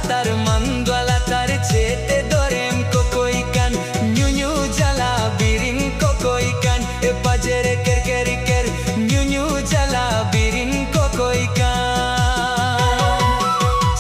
latar mando latar chete dorem kokoikan nyu nyu jala birin kokoikan e pajere ker ker ker nyu nyu jala birin kokoikan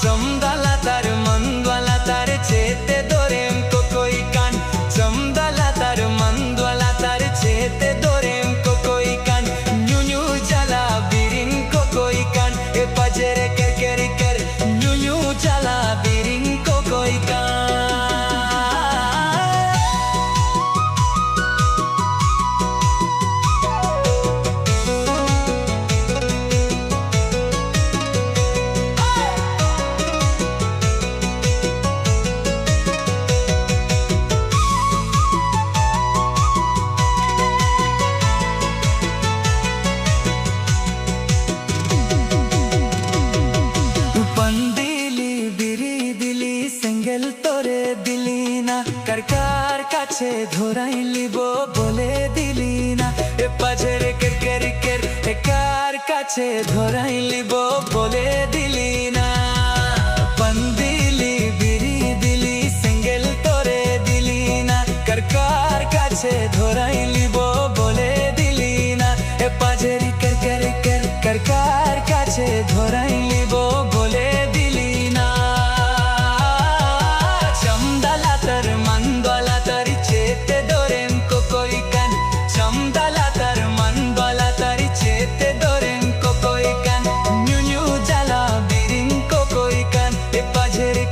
chamda latar mando latar chete dorem kokoikan chamda latar mando latar chete dorem kokoikan nyu nyu jala birin kokoikan e pajere ker ker ker nyu nyu jala birin kokoikan কার কাছে ধরাই লিব বলে দিলি না এ পাজের কের কের কের এ কার কাছে ধরাই লিব বলে দিলি না পান্দিলি বিড়ি দিলি সিঙ্গেল তোরে দিলি না কার কাছে ধরাই লিব বলে দিলি না এ পাজের কের কের কের কার কাছে ধরাই লিব বলে দিলি না chete dorem kokoikan nyu nyu jala birin kokoikan e pajere